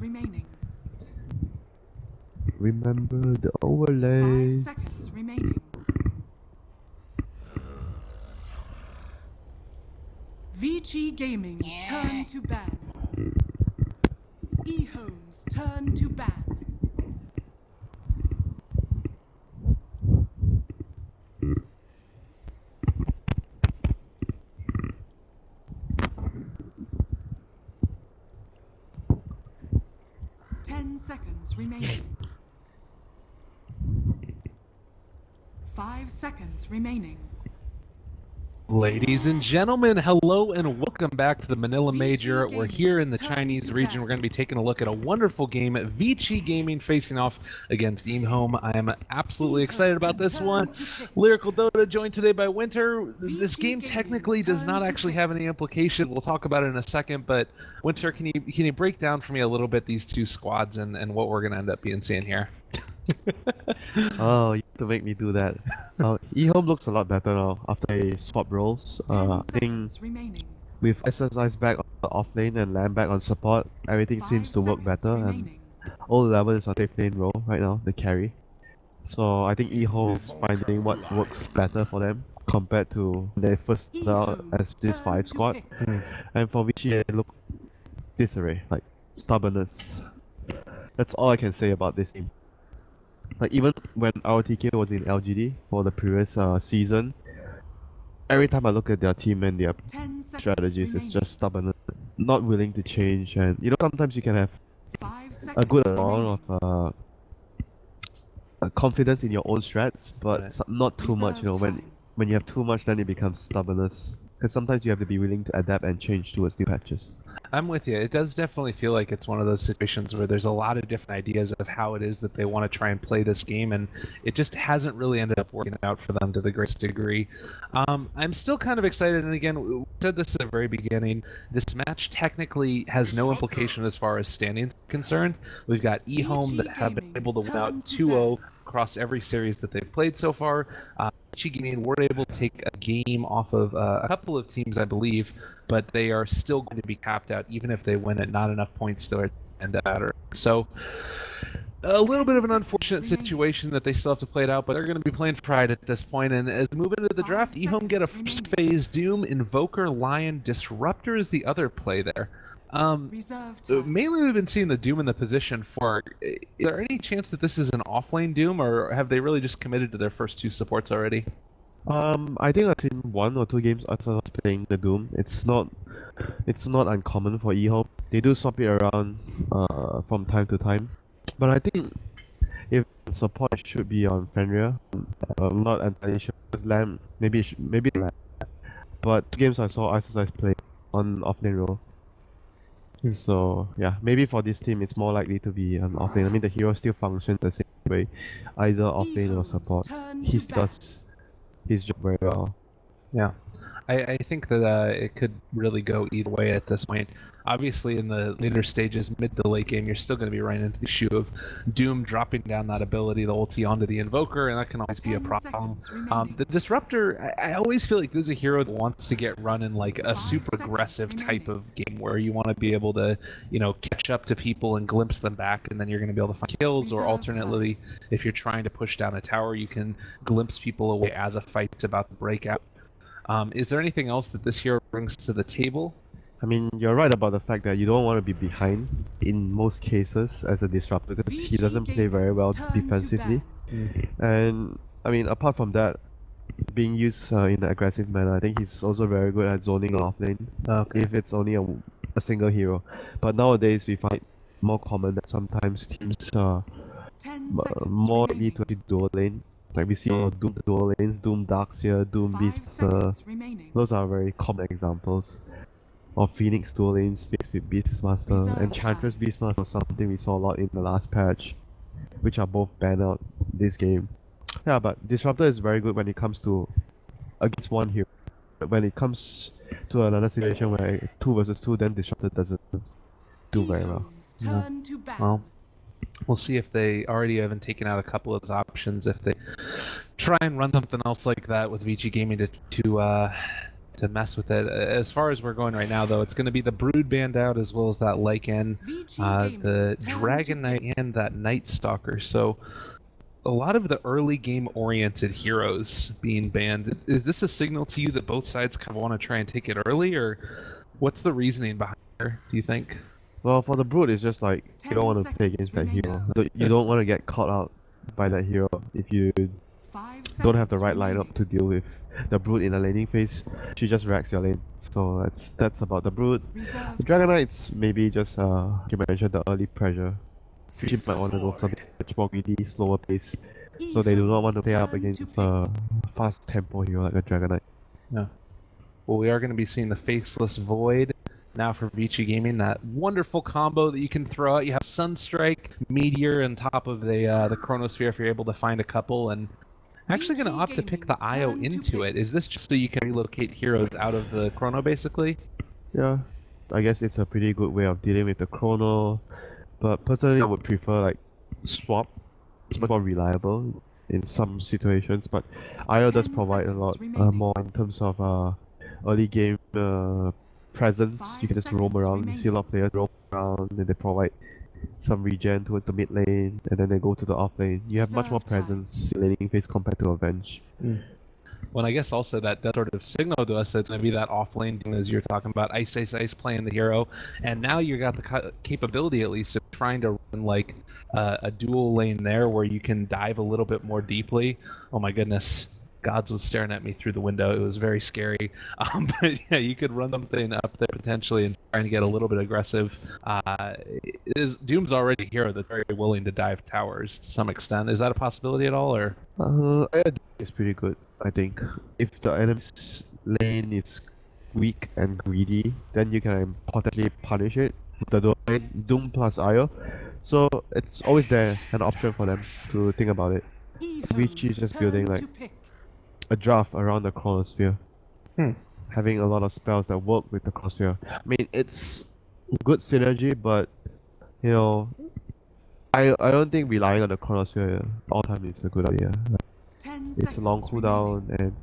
remaining. Remember the overlay. 5 seconds remaining. Vici Gaming's turn to ban. EHOME's turn to ban. Seconds remaining. 5 seconds remaining. Ladies and gentlemen, hello and welcome back to the Manila Major. We're here in the Chinese region. We're going to be taking a look at a wonderful game, Vici Gaming facing off against EHOME. I am absolutely excited about this one. Lyrical Dota joined today by Winter. This game technically does not actually have any implications. We'll talk about it in a second, but Winter, can you break down for me a little bit these two squads and what we're going to end up being seeing here? Oh, you have to make me do that. EHOME looks a lot better now after they swap roles. I think with SSI's back on off lane and Lamb back on support, everything seems to work better, and all 11 is on safe lane role right now, the carry. So I think EHOME is finding what works better for them compared to when they first started out as this 5 squad. And for Vici, they look disarray, like stubbornness. That's all I can say about this team. Like even when ROTK was in LGD for the previous season, every time I look at their team and their strategies, it's just stubborn, not willing to change. And you know, sometimes you can have a good amount of confidence in your own strats, but not too much. You know, when you have too much, then it becomes stubbornness. Because sometimes you have to be willing to adapt and change towards new patches. I'm with you. It does definitely feel like it's one of those situations where there's a lot of different ideas of how it is that they want to try and play this game, and it just hasn't really ended up working out for them to the greatest degree. I'm still kind of excited, and again, we said this at the very beginning, this match technically has no implication as far as standings are concerned. We've got EHOME that have been able to win out 2-0 across every series that they've played so far. Vici Gaming were able to take a game off of a couple of teams, I believe, but they are still going to be capped out even if they win at not enough points to end up at. So a little bit of an unfortunate situation that they still have to play it out, but they're going to be playing Pride at this point. And as we move into the draft, EHOME get a first phase Doom, Invoker, Lion, Disruptor is the other play there. Mainly we've been seeing the Doom in the position for. Is there any chance that this is an offlane Doom, or have they really just committed to their first 2 supports already? I think I've seen 1 or 2 games us playing the Doom. It's not uncommon for EHOME. They do swap it around from time to time. But I think if support should be on Fenrir, I'm not entirely sure. Lamb, maybe Lamb. But 2 games I saw SSI play on offlane role. So yeah, maybe for this team it's more likely to be an offlane. I mean, the hero still functions the same way, either offlane or support. He does his job very well. Yeah, I think that it could really go either way at this point. Obviously, in the later stages, mid to late game, you're still going to be running into the issue of Doom dropping down that ability, the ulti onto the Invoker, and that can always be a problem. The Disruptor, I always feel like this is a hero that wants to get run in like a super aggressive type of game where you want to be able to, you know, catch up to people and glimpse them back, and then you're going to be able to find kills, or alternately, if you're trying to push down a tower, you can glimpse people away as a fight's about to break out. Is there anything else that this hero brings to the table? I mean, you're right about the fact that you don't want to be behind in most cases as a Disruptor, because he doesn't play very well defensively. And I mean, apart from that, being used in an aggressive manner, I think he's also very good at zoning off lane, if it's only a single hero. But nowadays we find more common that sometimes teams are more likely to dual lane. Like we see Doom dual lanes, Doom Darkseer, Doom Beastmaster. Those are very common examples. Or Phoenix dual lanes mixed with Beastmaster. Enchantress Beastmaster was something we saw a lot in the last patch, which are both banned out this game. Yeah, but Disruptor is very good when it comes to against one hero. But when it comes to another situation where 2 versus 2, then Disruptor doesn't do very well. Yeah. Well, we'll see if they already haven't taken out a couple of those options. If they try and run something else like that with Vici Gaming to mess with it. As far as we're going right now, though, it's going to be the Brood Band out as well as that Lycan, Vici the Gaming's turn Dragon to Knight, pick. and that Night Stalker. So a lot of the early game oriented heroes being banned. Is this a signal to you that both sides kind of want to try and take it early, or what's the reasoning behind it, do you think? Well, for the Brood, it's just like you 10 don't want to play seconds against that hero. remaining. You don't want to get caught out by that hero if you 5 don't have the seconds right remaining. lineup to deal with the Brood in the laning phase. She just wrecks your lane. So that's about the Brood. Reserve The Dragon time. Knights maybe just you mentioned the early pressure. She might want to go something much more greedy, slower pace. So they do not want to EHOME's play up turn to against pick. a fast tempo hero like a Dragon Knight. No. Well, we are going to be seeing the Faceless Void now for Vici Gaming. That wonderful combo that you can throw out. You have Sunstrike, Meteor, on top of the Chronosphere if you're able to find a couple. And actually going to Vici opt to pick the Gaming's IO turn to into pick. it. Is this just so you can relocate heroes out of the Chrono, basically? Yeah, I guess it's a pretty good way of dealing with the Chrono. But personally, I would prefer like swap. It's much more reliable in some situations, but IO does 10 provide a seconds lot remaining. more in terms of early game presence. 5 You can just roam seconds around. You see a lot of players roam around, and they provide some regen towards the mid lane, and then they go to the off lane. You have much more Reserve time. presence in laning phase compared to Avenge. Well, I guess also that does sort of signal to us that it's going to be that off lane thing as you're talking about ice, ice, ice playing the hero, and now you got the capability at least of trying to run like a dual lane there where you can dive a little bit more deeply. Oh my goodness, Gods was staring at me through the window. It was very scary. But yeah, you could run something up there potentially and trying to get a little bit aggressive. Doom's already a hero that's very willing to dive towers to some extent. Is that a possibility at all, or? I think it's pretty good. I think if the enemy's lane is weak and greedy, then you can potentially punish it with the Doom plus IO. So it's always there, an option for them to think about it. Vici is EHOME's just building turn like to pick. a draft around the Chronosphere. Hmm. Having a lot of spells that work with the Chronosphere. I mean, it's good synergy, but you know, I don't think relying on the Chronosphere all time is a good idea. 10 It's a long seconds remaining. cooldown and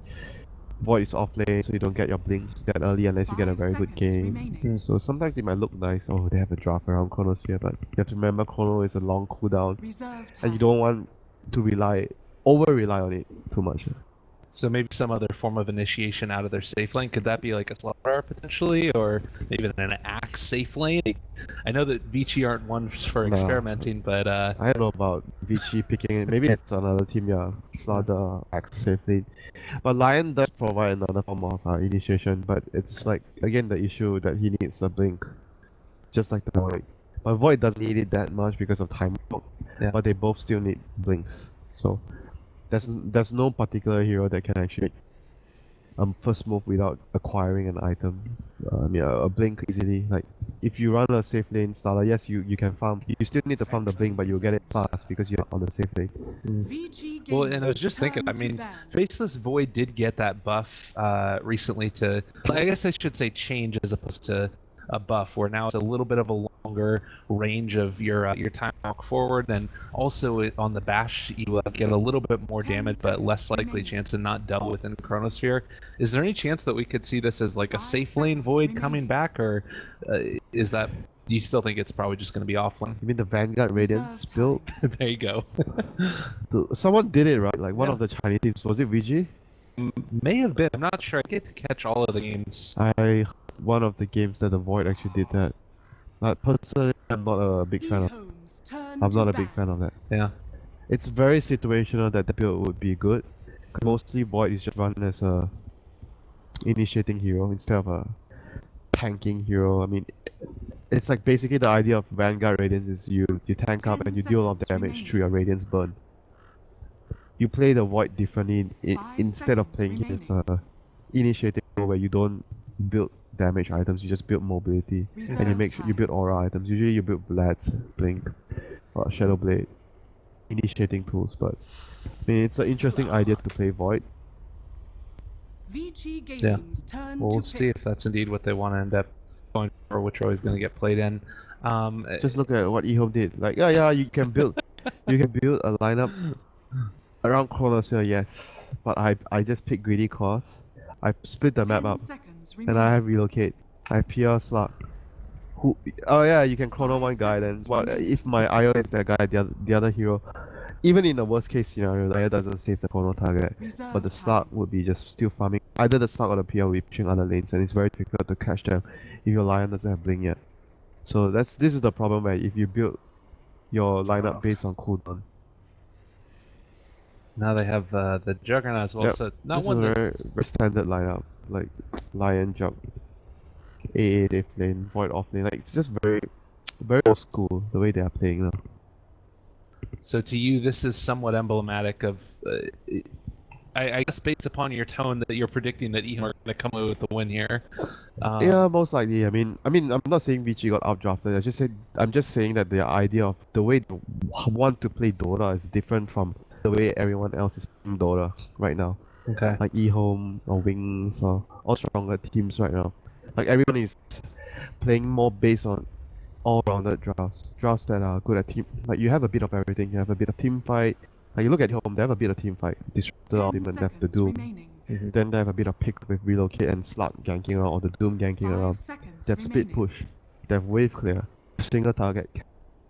Void is off lane, so you don't get your blink that early unless you get a 5 very good seconds game. remaining. So sometimes it might look nice, oh they have a draft around Chronosphere, but you have to remember Chrono is a long cooldown Reserve time. and you don't want to over rely on it too much. So maybe some other form of initiation out of their safe lane. Could that be like a Slaughter potentially, or maybe an Axe safe lane? I know that Vici aren't one for Nah. experimenting, but I don't know about Vici picking it. Maybe it's another team, yeah. Slaughter, Axe safely. But Lion does provide another form of initiation, but it's like, again, the issue that he needs a blink. Just like the Void. But Void doesn't need it that much because of time walk, Yeah. but they both still need blinks. So there's no particular hero that can actually first move without acquiring an item. A blink easily. Like if you run a safe lane starter, yes, you can farm. You still need to farm the blink, but you'll get it fast because you're on the safe lane. Vici Well, and I was Gaming's just thinking, I turn to mean, ban. Faceless Void did get that buff recently to, I guess I should say change as opposed to a buff, where now it's a little bit of a longer range of your time walk forward, and also on the bash you get a little bit more 10 damage, but less seconds likely remaining. chance to not double within Chronosphere. Is there any chance that we could see this as like a 5 safe lane seconds Void remaining. coming back, or is that, do you still think it's probably just going to be offline? You mean the Vanguard Radiance Reserve build? time. There you go. Someone did it, right? Like one Yeah. of the Chinese teams. Was it Vici? May have been. I'm not sure. I get to catch all of the games. One of the games that the Void actually did that. But personally, I'm not a big fan of. EHOME's turn I'm to not a big ban. fan of that. Yeah. It's very situational that the build would be good. Mostly Void is just run as a initiating hero instead of a tanking hero. I mean, it's like basically the idea of Vanguard Radiance is you tank up 10 and you deal a lot of seconds damage remaining. through your Radiance burn. You play the Void differently 5 instead of seconds playing it as remaining. a initiating hero where you don't build damage items, you just build mobility. And you Reserve make sure you time. build aura items. Usually you build Blades, Blink, or Shadow Blade, initiating tools. But I mean, it's an interesting idea to play Void. Vici Yeah. Gaming's turn Well, we'll to see pick. if that's indeed what they want to end up going for, which role is going to get played in. Just look at what EHOME did. Like, yeah, you can build a lineup around Chronosphere, yes. But I just pick greedy cause. I split the map 10 up, seconds and remaining. I have relocate. I PR slot. Who? Oh yeah, you can chrono 5 one guy. Then seconds what remaining. if my IO is that guy, the other hero? Even in the worst case scenario, the IO doesn't save the chrono target, but Reserve the time. slug would be just still farming. Either the slug or the PR will be pushing other lanes, and it's very difficult to catch them if your Lion doesn't have blink yet. So this is the problem where if you build your lineup based on cooldown. Now they have the Juggernaut as well, Yep. so not This is one a very, that's... very standard lineup, like Lion jump, AA safe lane, Void off lane. Like it's just very old school the way they are playing now. So to you, this is somewhat emblematic of... I guess based upon your tone that you're predicting that EHOME are going to come away with the win here. Yeah, most likely. I'm not saying Vici got outdrafted. I'm just saying that the idea of the way they want to play Dota is different from the way everyone else is playing Dota right now. Okay. Like EHOME or Wings or all stronger teams right now. Like everyone is playing more based on all-rounded drafts that are good at team. Like you have a bit of everything. You have a bit of team fight. Like you look at EHOME, they have a bit of team fight. Disruptor 10 ultimate, they have the seconds Doom. remaining. Then they have a bit of pick with relocate and slug ganking around or the Doom ganking 5 around. seconds They have split remaining. push. They have wave clear. Single target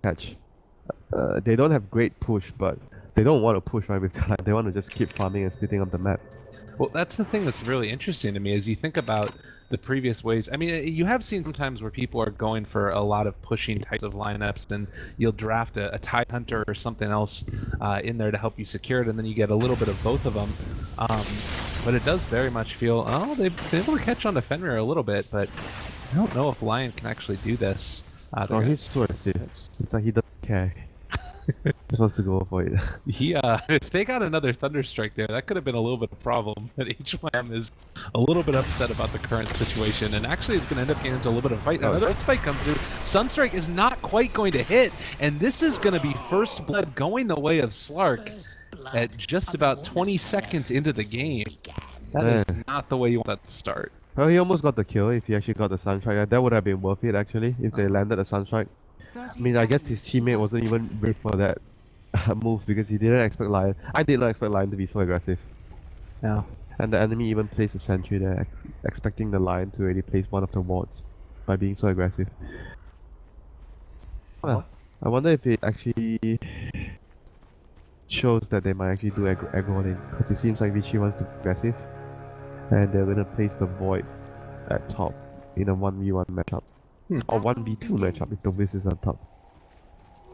catch. They don't have great push, but they don't want to push right with the line. They want to just keep farming and splitting up the map. Well, that's the thing that's really interesting to me as you think about the previous ways. I mean, you have seen sometimes where people are going for a lot of pushing types of lineups, and you'll draft a Tide Hunter or something else in there to help you secure it, and then you get a little bit of both of them. But it does very much feel, oh, they've been able to catch on to Fenrir a little bit, but I don't know if Lion can actually do this. Oh, he's too aggressive. It's like he doesn't care. Just wants to go for it. He, if they got another Thunderstrike there, that could have been a little bit of a problem. But HYM is a little bit upset about the current situation, and actually it's going to end up getting into a little bit of a fight. Another spike comes through. Sunstrike is not quite going to hit, and this is going to be first blood going the way of Slark at just about 20 seconds into the game. That is not the way you want that to start. Well, he almost got the kill if he actually got the Sunstrike. That would have been worth it actually, if they landed a Sunstrike. I mean, I guess his teammate wasn't even ready for that move because he didn't expect Lion. I did not expect Lion to be so aggressive. No. And the enemy even placed a sentry there, expecting the Lion to already place one of the wards by being so aggressive. Well, I wonder if it actually shows that they might actually do aggro in, because it seems like Vici wants to be aggressive, and they're gonna place the Void at top in a 1v1 matchup. Or 1v2 matchup if the Wiz is on top.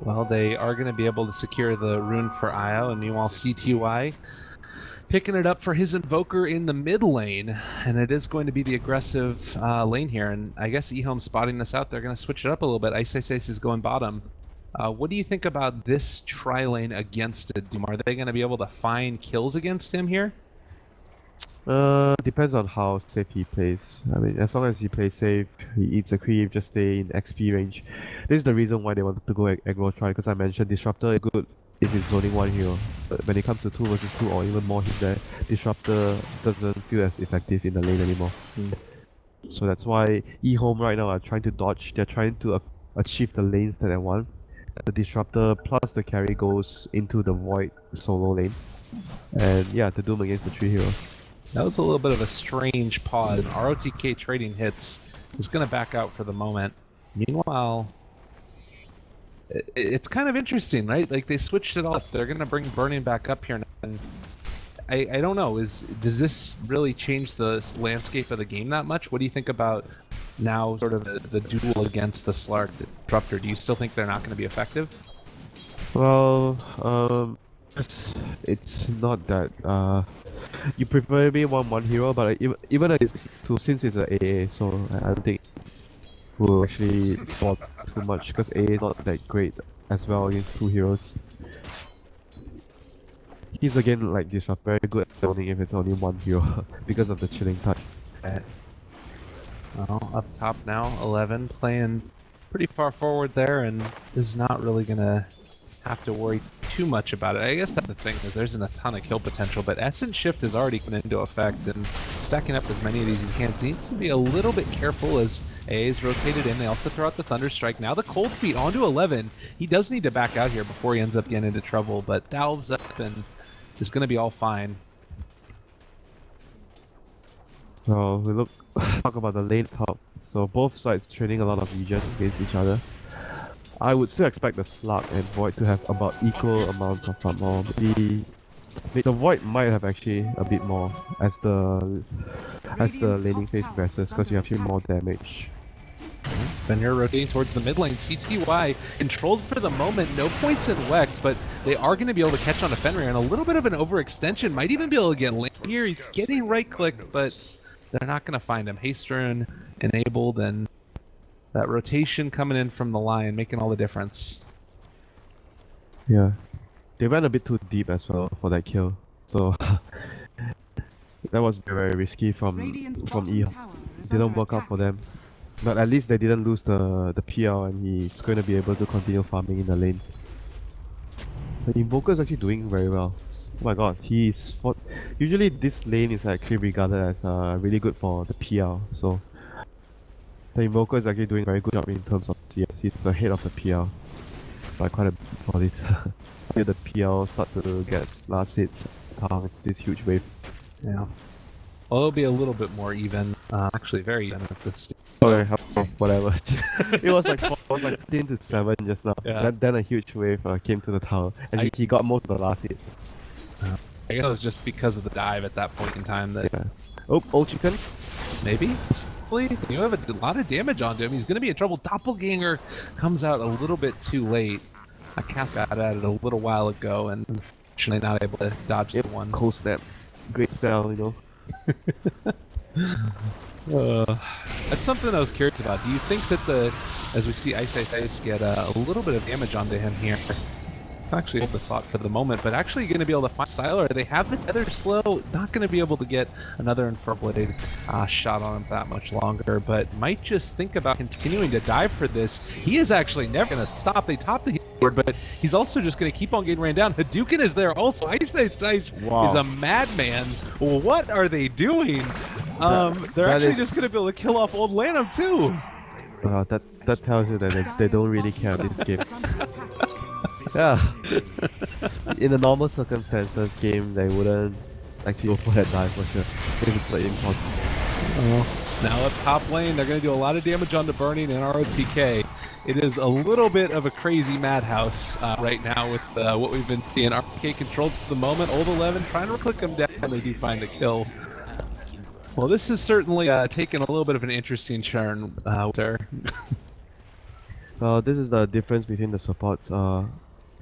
Well, they are going to be able to secure the rune for Io, and meanwhile CTY picking it up for his Invoker in the mid lane, and it is going to be the aggressive lane here, and I guess EHOME spotting this out, they're going to switch it up a little bit. Ice is going bottom. What do you think about this tri-lane against a Doom? Are they going to be able to find kills against him here? Depends on how safe he plays. I mean, as long as he plays safe, he eats a creep, just stay in XP range. This is the reason why they wanted to go aggro try, because I mentioned Disruptor is good if it's zoning one hero. But when it comes to 2 versus 2 or even more hits there, Disruptor doesn't feel as effective in the lane anymore. So that's why EHOME right now are trying to dodge. They're trying to achieve the lanes that they want. The Disruptor plus the carry goes into the Void solo lane. And yeah, the Doom against the 3 heroes. That was a little bit of a strange pause. ROTK trading hits is going to back out for the moment. Meanwhile, it's kind of interesting, right? Like they switched it up. They're going to bring Burning back up here now. And I don't know. Does this really change the landscape of the game that much? What do you think about now sort of the duel against the Slark Disruptor? Do you still think they're not going to be effective? Well, it's not that you preferably want one hero, but even against 2, since it's an AA, so I don't think we'll actually fall too much, because AA is not that great as well against 2 heroes. He's again like Disrupt, very good at zoning if it's only one hero because of the chilling touch. Well, up top now, 11 playing pretty far forward there, and is not really gonna have to worry too much about it. I guess that's the thing, is there isn't a ton of kill potential, but Essence Shift has already come into effect, and stacking up as many of these as he can. So he needs to be a little bit careful as AA is rotated in. They also throw out the Thunderstrike. Now the Cold Feet onto 11. He does need to back out here before he ends up getting into trouble, but Dalves up and is going to be all fine. Well, we talk about the lane top. So both sides trading a lot of regen against each other. I would still expect the Slug and Void to have about equal amounts of armor. The Void might have actually a bit more as the laning phase progresses because you have actually more damage. Then you're rotating towards the mid lane. CTY controlled for the moment, no points in Wex, but they are going to be able to catch on to Fenrir, and a little bit of an overextension. Might even be able to get lane here. He's getting right clicked, but they're not going to find him. Haste rune enabled, and that rotation coming in from the Lion, making all the difference. Yeah. They went a bit too deep as well for that kill. So that was very risky from EHOME. Didn't work out for them. But at least they didn't lose the PL, and he's going to be able to continue farming in the lane. The Invoker is actually doing very well. Oh my god, usually this lane is actually regarded as really good for the PL, so the Invoker is actually doing a very good job in terms of CS. He's ahead of the PL by quite a bit for this. Until the PL start to get last hits with this huge wave. Yeah. Well, it'll be a little bit more even. Actually, very even at this stage. Okay, whatever. It was like 15 to 7 just now. Yeah. Then a huge wave came to the tower, and he got most of the last hit. I guess it was just because of the dive at that point in time that... Yeah. Oh, old chicken? Maybe? You have a lot of damage onto him. He's going to be in trouble. Doppelganger comes out a little bit too late. I cast got at it a little while ago, and unfortunately not able to dodge the one. Cold snap. Great spell, you know. That's something I was curious about. Do you think that as we see Ice get a little bit of damage onto him here, actually hold the thought for the moment, but actually going to be able to find Sylar. They have the tether slow, not going to be able to get another Infernal Blade shot on him that much longer, but might just think about continuing to dive for this. He is actually never going to stop. They top the board, but he's also just going to keep on getting ran down. Hadouken is there also. Ice wow. is a madman. What are they doing? They're actually just going to be able to kill off Old Lanham too. That tells you that they don't really care this game. Yeah. In the normal circumstances game, they wouldn't actually go for that dive for sure. If it's like important. Now at top lane, they're going to do a lot of damage on the Burning and ROTK. It is a little bit of a crazy madhouse right now with what we've been seeing. ROTK controlled for the moment. Old 11 trying to click them down, and they do find the kill. Well, this is certainly taking a little bit of an interesting turn there. This is the difference between the supports.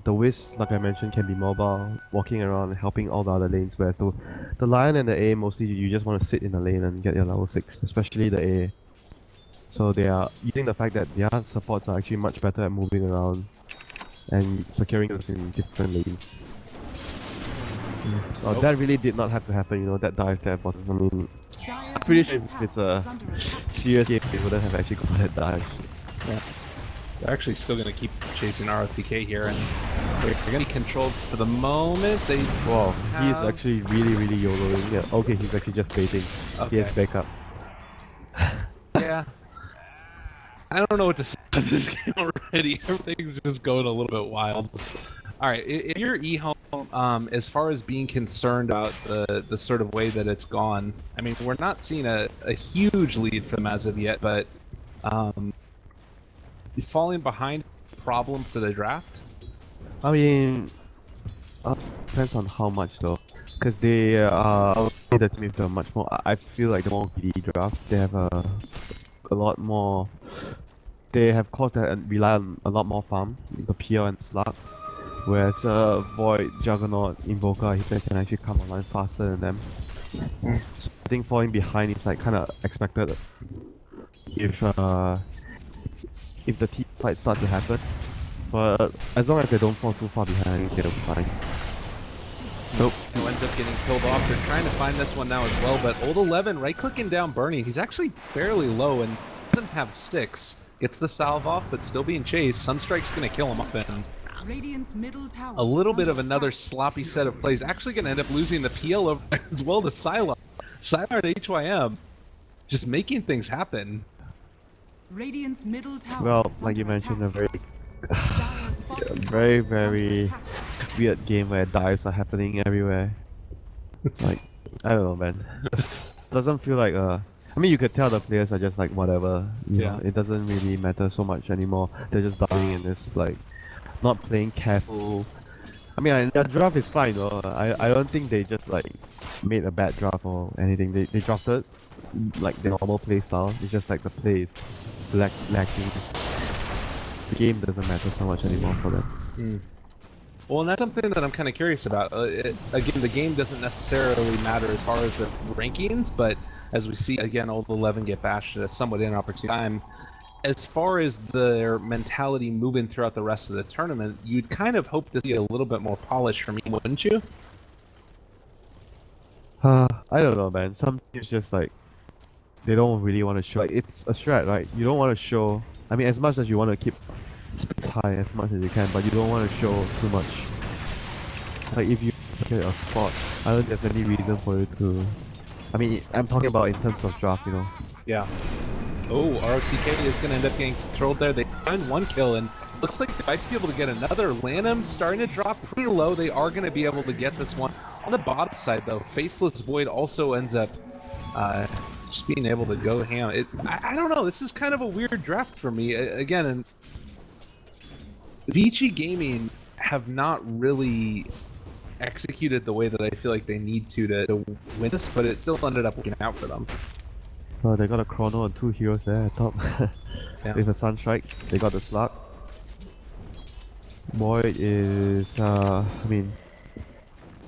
The Wisp, like I mentioned, can be mobile, walking around, helping all the other lanes, whereas the Lion and the A, mostly you just want to sit in the lane and get your level 6, especially the A. So they are using the fact that their supports are actually much better at moving around and securing us in different lanes. That really did not have to happen, you know, that dive there bottom. I mean, I'm pretty sure if it's a serious game, they wouldn't have actually got that dive. Yeah. They're actually still going to keep chasing ROTK here, and they're going to be controlled for the moment. Wow, he's actually really YOLOing. Yeah, okay, he's actually just baiting. Okay. He has backup. Yeah. I don't know what to say about this game already. Everything's just going a little bit wild. Alright, if you're EHOME, as far as being concerned about the sort of way that it's gone, I mean, we're not seeing a huge lead for them as of yet, but falling behind problem for the draft? I mean, depends on how much though, because they are the team with a much more. I feel like the more greedy draft, they have a lot more. They have caused that and rely on a lot more farm, the PL and Slug, whereas Void, Juggernaut, Invoker, he can actually come online faster than them. So I think falling behind is like kind of expected if the team fights start to happen, but as long as they don't fall too far behind, they'll be fine. Nope. Who ends up getting killed off. They're trying to find this one now as well, but Old 11 right-clicking down Burning. He's actually fairly low and doesn't have 6. Gets the salve off, but still being chased. Sunstrike's going to kill him up, and a little bit of another sloppy set of plays. Actually going to end up losing the PL over as well to Sylar. Sylar at HYM. Just making things happen. Radiant's middle tower well, like you mentioned, a very weird game where dives are happening everywhere. Like, I don't know, man. doesn't feel like I mean, you could tell the players are just like whatever. You know, Yeah. it doesn't really matter so much anymore. They're just dying and just like not playing careful. I mean, their draft is fine though. I don't think they just like made a bad draft or anything. They drafted like the normal play style. It's just like the play is lacking. The game doesn't matter so much anymore for them. Well, and that's something that I'm kind of curious about. Again, the game doesn't necessarily matter as far as the rankings, but as we see, again, Old 11 get bashed at a somewhat inopportune time. As far as their mentality moving throughout the rest of the tournament, you'd kind of hope to see a little bit more polish from me, wouldn't you? I don't know, man. Some teams just like they don't really want to show. Like it's a strat, right? You don't want to show. I mean, as much as you want to keep speeds high as much as you can, but you don't want to show too much. Like if you get a spot, I don't think there's any reason for you to. I mean, I'm talking about in terms of draft, you know. Yeah. Oh, ROTK is going to end up getting controlled there. They find one kill, and looks like they might be able to get another. Lanham starting to drop pretty low. They are going to be able to get this one. On the bottom side, though, Faithless Void also ends up just being able to go ham. I don't know. This is kind of a weird draft for me. Again, and Vici Gaming have not really executed the way that I feel like they need to win this, but it still ended up working out for them. Oh, they got a chrono and 2 heroes there at top. Yeah. With a Sunstrike, they got the slug. Void is, I mean,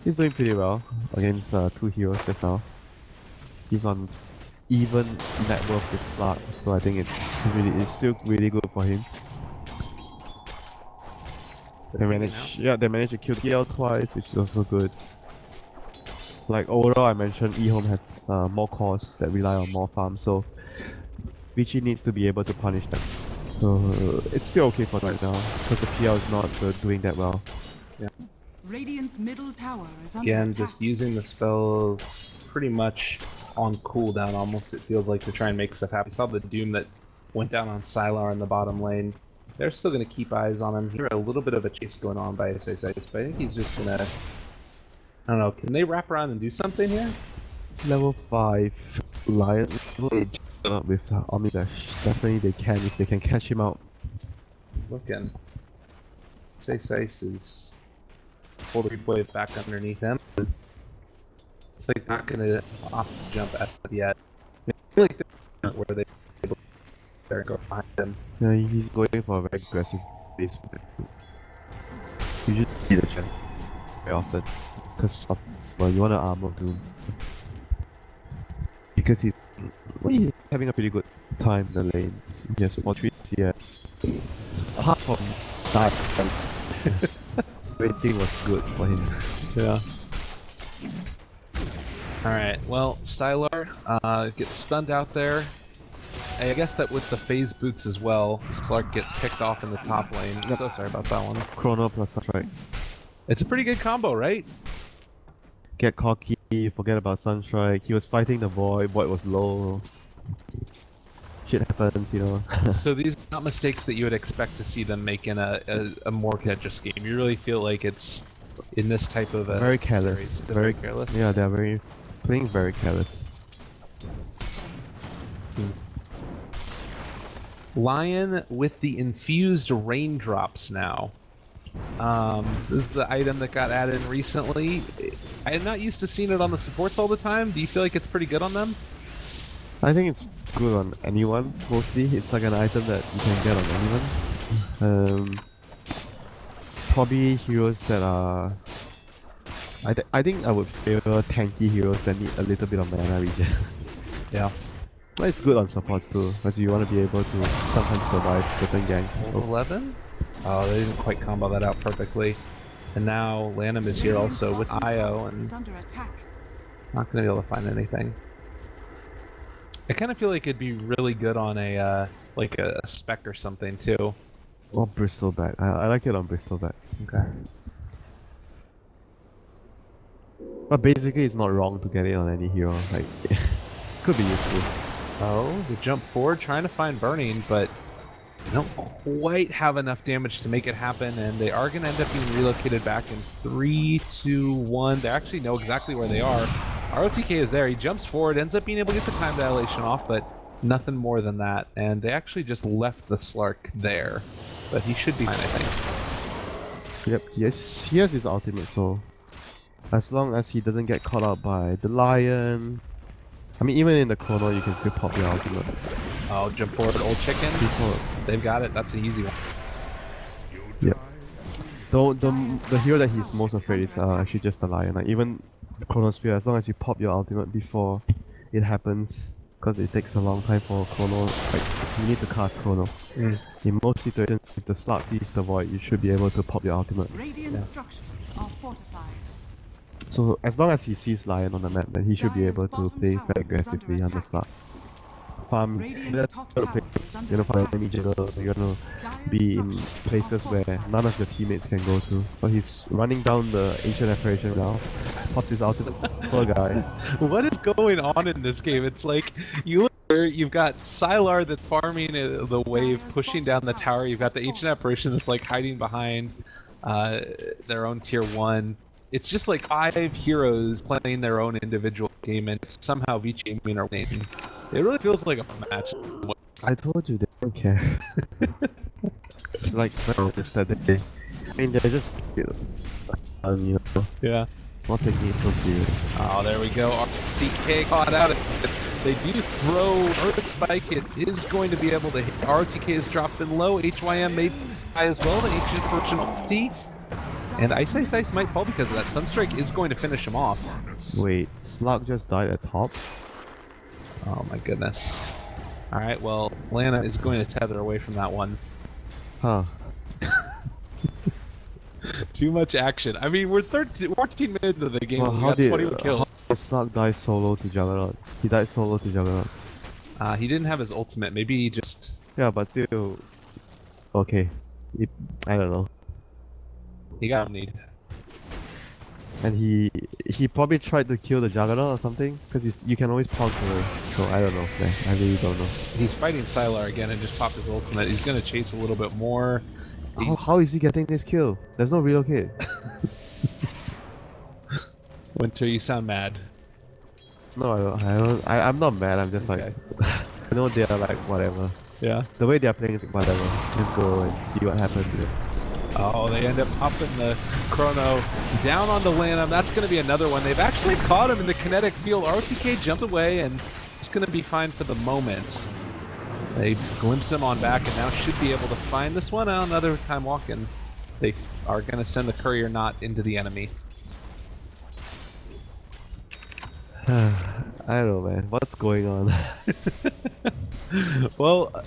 he's doing pretty well against 2 heroes just now. He's on even net worth with slug, so I think it's still really good for him. They managed to kill DL twice, which is also good. Like overall, I mentioned EHOME has more cores that rely on more farm, so Vici needs to be able to punish them. So it's still okay for right now, because the PL is not doing that well. Yeah. Radiant's middle tower is under Again, attack. just using the spells pretty much on cooldown almost, it feels like, to try and make stuff happen. We saw the Doom that went down on Sylar in the bottom lane. They're still going to keep eyes on him. Here, a little bit of a chase going on by SSIS, but I think he's just going to... I don't know, can they wrap around and do something here? Level 5 Lion with Omnidash. Definitely they can if they can catch him out. Looking. SSIS is full replay back underneath him. It's like not going to off jump at yet. I feel like they're where they able to go behind him. Yeah, he's going for a very aggressive base. You should see the chance very often. Because well, you want to armor Doom. Because he's having a pretty good time in the lanes. He has 4 treats here. Apart from that, everything was good for him. Yeah. Alright, well, Sylar gets stunned out there. I guess that with the phase boots as well, Slark gets picked off in the top lane. Yep. So sorry about that one. Chrono plus Sunstrike. It's a pretty good combo, right? Get cocky, forget about Sunstrike. He was fighting the Void was low. Shit happens, you know. So these are not mistakes that you would expect to see them make in a more contentious game. You really feel like it's in this type of a very careless. series, it's very careless. Yeah, they're playing very careless. Lion with the infused raindrops now. This is the item that got added recently. I am not used to seeing it on the supports all the time. Do you feel like it's pretty good on them? I think it's good on anyone, mostly. It's like an item that you can get on anyone. Probably heroes that are... I think I would favor tanky heroes that need a little bit of mana regen. Yeah. But it's good on supports too, because you want to be able to sometimes survive certain ganks. 11? Oh, they didn't quite combo that out perfectly. And now Lanham is here also with IO and is under attack. not going to be able to find anything. I kind of feel like it'd be really good on a like a spec or something too. Or Bristleback. I like it on Bristleback. Okay. But basically it's not wrong to get it on any hero. Like, could be useful. Oh, the jump forward trying to find Burning, but they don't quite have enough damage to make it happen, and they are going to end up being relocated back in 3, 2, 1. They actually know exactly where they are. ROTK is there. He jumps forward, ends up being able to get the time dilation off, but nothing more than that. And they actually just left the Slark there. But he should be fine, I think. Yep, yes, he has his ultimate, so as long as he doesn't get caught out by the lion. I mean, even in the chrono, you can still pop your ultimate. Oh, jump forward, old chicken. They've got it. That's an easy one. Yep. The hero that he's most afraid is actually just the lion. Like, even the chronosphere, as long as you pop your ultimate before it happens, because it takes a long time for chrono, like you need to cast chrono. In most situations, if the Slark sees the void, you should be able to pop your ultimate. Radiant structures are fortified. So as long as he sees lion on the map, then he should be able to play very aggressively on the Slark. Farm, that's you know, farm enemy jungle, you're gonna be in places where none of your teammates can go to. But he's running down the ancient apparition now, pops his ultimate. Poor guy. What is going on in this game? It's like you look here, you've got Sylar that's farming the wave, pushing down the tower. You've got the ancient apparition that's like hiding behind their own tier 1. It's just like 5 heroes playing their own individual game, and it's somehow Vici Gaming are winning. It really feels like a match. I told you they don't care. It's like just that they, I mean, they're just, you know, Yeah. not taking it so serious. Oh, there we go. RTK caught out of it. They do throw Earth Spike. It is going to be able to hit. RTK is dropping low. HYM may die as well. The ancient version ulti. And Ice Ice Ice might fall because of that. Sunstrike is going to finish him off. Wait, Slug just died at top? Oh my goodness. Alright, well, Lana is going to tether away from that one. Huh. Too much action. I mean, we're 14 minutes into the game. Well, We how got 21 kills. how did Slug die solo to Juggernaut? He died solo to Juggernaut. He didn't have his ultimate. Maybe he just... Yeah, but still... Okay. I don't know. He got need. And he probably tried to kill the Juggernaut or something, because you can always pause away. So I don't know, man. I really don't know. He's fighting Sylar again and just popped his ultimate. He's going to chase a little bit more. How is he getting this kill? There's no relocate. Winter, you sound mad. No, I'm not mad, I'm just Okay. like... I know they are like, whatever. Yeah. The way they are playing is like, whatever. Just go and see what happens. Oh, they end up popping the chrono down on the Lanham. That's going to be another one. They've actually caught him in the kinetic field. RTK jumps away, and it's going to be fine for the moment. They glimpse him on back, and now should be able to find this one. Another time walking. They are going to send the courier knot into the enemy. I don't know, man. What's going on? Well,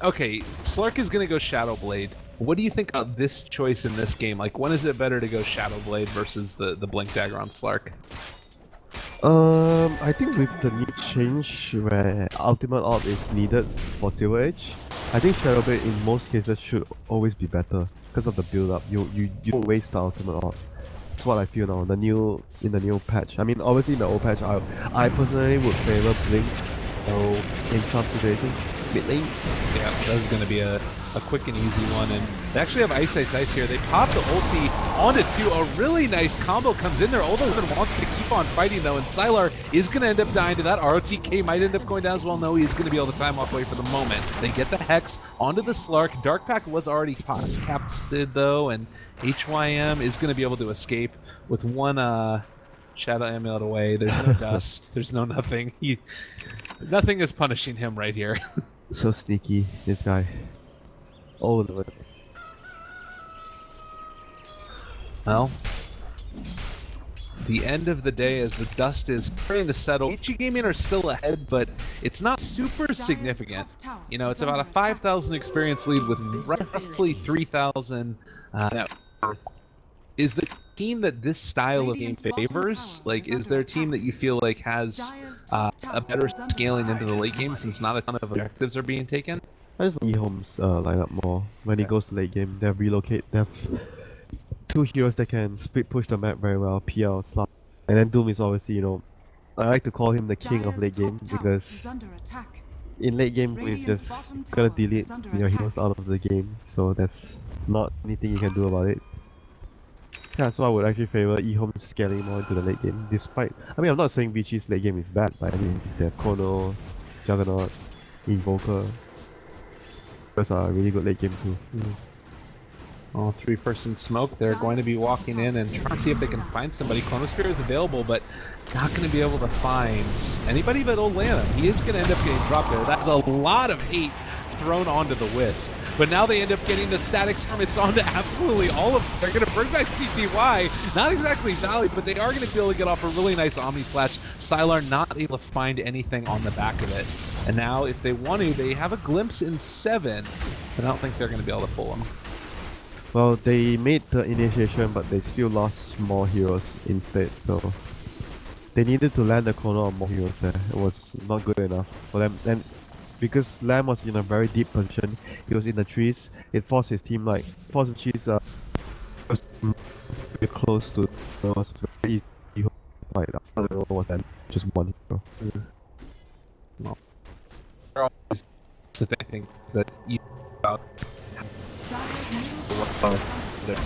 okay. Slark is going to go Shadow Blade. What do you think about this choice in this game? Like, when is it better to go Shadow Blade versus the Blink Dagger on Slark? I think with the new change where Ultimate Orb is needed for Silver Edge, I think Shadow Blade in most cases should always be better because of the build up. You don't waste the Ultimate Orb. That's what I feel now. In the new patch. I mean, obviously in the old patch, I personally would favor Blink. So in some situations, mid lane. Yeah, that's going to be a quick and easy one. And they actually have Ice Ice Ice here. They pop the ulti onto 2. A really nice combo comes in there. Olderman wants to keep on fighting though, and Sylar is going to end up dying to that. ROTK might end up going down as well. No, he's going to be able to time off away for the moment. They get the Hex onto the Slark. Dark Pack was already capsted though, and HYM is going to be able to escape with one Shadow Amulet away. There's no dust. There's no nothing. Nothing is punishing him right here. So sneaky, this guy. Oh Lord. Well, the end of the day as the dust is starting to settle. Vici Gaming are still ahead, but it's not super significant. You know, it's about a 5,000 experience lead with roughly 3,000 net worth. Is the team that this style of game favors? Like, is there a team that you feel like has a better scaling into the late game since not a ton of objectives are being taken? I just like EHOME's lineup more. When he goes to late game, they have relocate. They have 2 heroes that can split push the map very well. PL, Slug, and then Doom is obviously, you know, I like to call him the king of late game because in late game he's just gonna delete your heroes out of the game. So that's not anything you can do about it. Yeah, so I would actually favor EHOME scaling more into the late game, despite... I mean, I'm not saying Vici's late game is bad, but I mean, they have Kono, Juggernaut, Invoker. Those are really good late game too. Oh, three-person smoke. They're going to be walking in and trying to see if they can find somebody. Chronosphere is available, but not going to be able to find anybody but Old Lanham. He is going to end up getting dropped there. That's a lot of hate thrown onto the Wisp. But now they end up getting the Static Storm. It's onto absolutely all of them. They're going to bring back CTY. Not exactly Valley, but they are going to be able to get off a really nice Omni Slash. Sylar not able to find anything on the back of it. And now, if they want to, they have a glimpse in 7. But I don't think they're going to be able to pull them. Well, they made the initiation, but they still lost more heroes instead, so... They needed to land the corner on more heroes there. It was not good enough for them. And because Lamb was in a very deep position, he was in the trees, it forced his team, like, forced Vichi's very close to... It was very easy to fight. I don't know what that just one hero. Well, the thing is that you about they're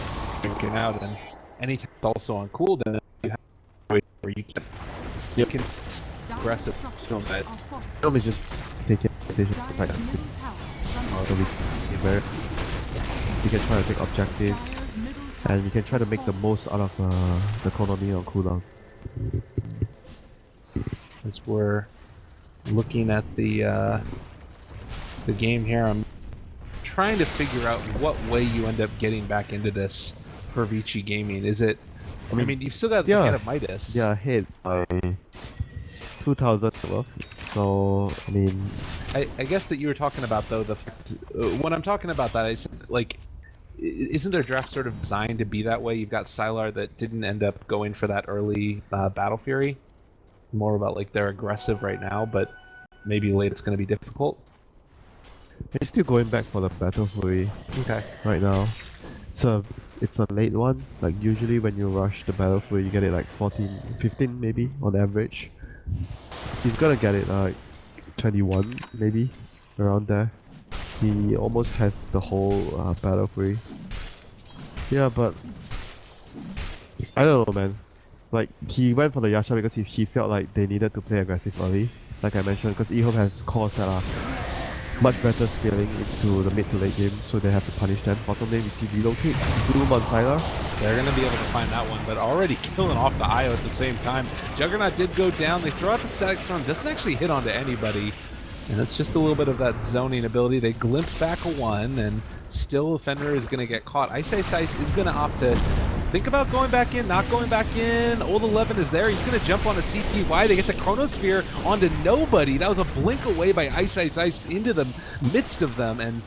drinking out, and anytime it's also on cooldown, you have a way where you can aggressive film that. Film is just taking advantage of the fact that so we can try to take objectives, and you can try to make the most out of the economy on cooldown. As we're looking at the game here, I'm trying to figure out what way you end up getting back into this for Vici Gaming. Is it? I mean, you've still got the head of Midas. Yeah, ahead by 2,000 worth. So I mean, I guess that you were talking about though the fact, when I'm talking about that, I said like, isn't their draft sort of designed to be that way? You've got Sylar that didn't end up going for that early Battle Fury. More about like they're aggressive right now, but maybe late it's going to be difficult. they're still going back for the Battle Fury. Okay. Right now, it's a late one. Like usually when you rush the Battle Fury, you get it like 14, 15 maybe on average. He's gonna get it like 21 maybe, around there. He almost has the whole Battle Fury. Yeah, but I don't know, man. Like he went for the Yasha because he felt like they needed to play aggressive early. Like I mentioned, because EHOME has cores that are much better scaling into the mid to late game, so they have to punish them. Bottom lane we see relocate, Bloom on Sylar. They're going to be able to find that one, but already killing off the IO at the same time. Juggernaut did go down. They throw out the Static Storm. Doesn't actually hit onto anybody. And it's just a little bit of that zoning ability. They glimpse back a 1, and still Fenrir is going to get caught. Ice is going to opt to think about going back in, not going back in. Old 11 is there. He's going to jump on a CTY. They get the Chronosphere onto nobody. That was a blink away by Ice into the midst of them, and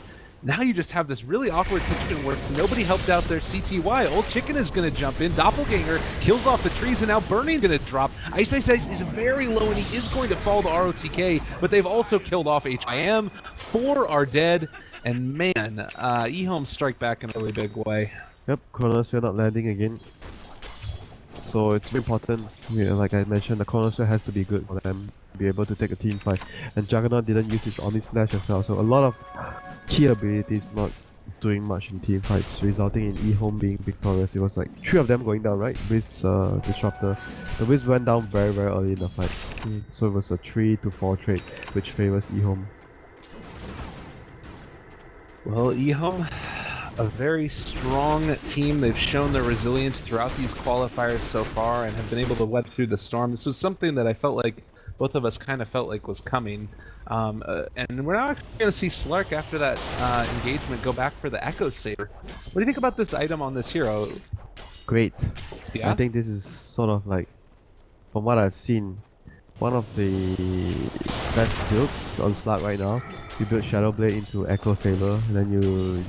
now you just have this really awkward situation where nobody helped out their CTY. Old Chicken is going to jump in. Doppelganger kills off the trees, and now Burning going to drop. Ice is very low, and he is going to fall to ROTK, but they've also killed off HIM. 4 are dead, and man, EHOME strike back in a really big way. Yep, Chronosphere not landing again. So it's very important, like I mentioned, the Chronosphere has to be good for them to be able to take a team fight. And Juggernaut didn't use his Omni Slash as well, so a lot of key abilities not doing much in team fights, resulting in EHOME being victorious. It was like 3 of them going down, right? Wiz Disruptor. The Wiz went down very early in the fight. So it was a 3 to 4 trade, which favors EHOME. Well, EHOME, a very strong team. They've shown their resilience throughout these qualifiers so far and have been able to weather through the storm. This was something that I felt like both of us kind of felt like was coming. And we're now actually going to see Slark after that engagement go back for the Echo Saber. What do you think about this item on this hero? Great. Yeah? I think this is sort of like, from what I've seen, one of the best builds on Slark right now. You build Shadow Blade into Echo Saber, and then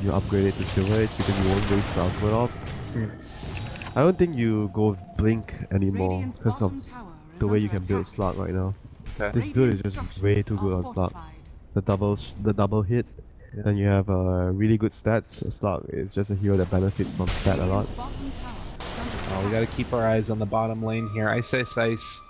you upgrade it to Silver Edge because you won't waste the ultimate off. I don't think you go Blink anymore because of the way you can build Slark right now. Okay. This build is just way too good on Slark. The double hit, then you have really good stats. Slark is just a hero that benefits from stat a lot. We got to keep our eyes on the bottom lane here. Ice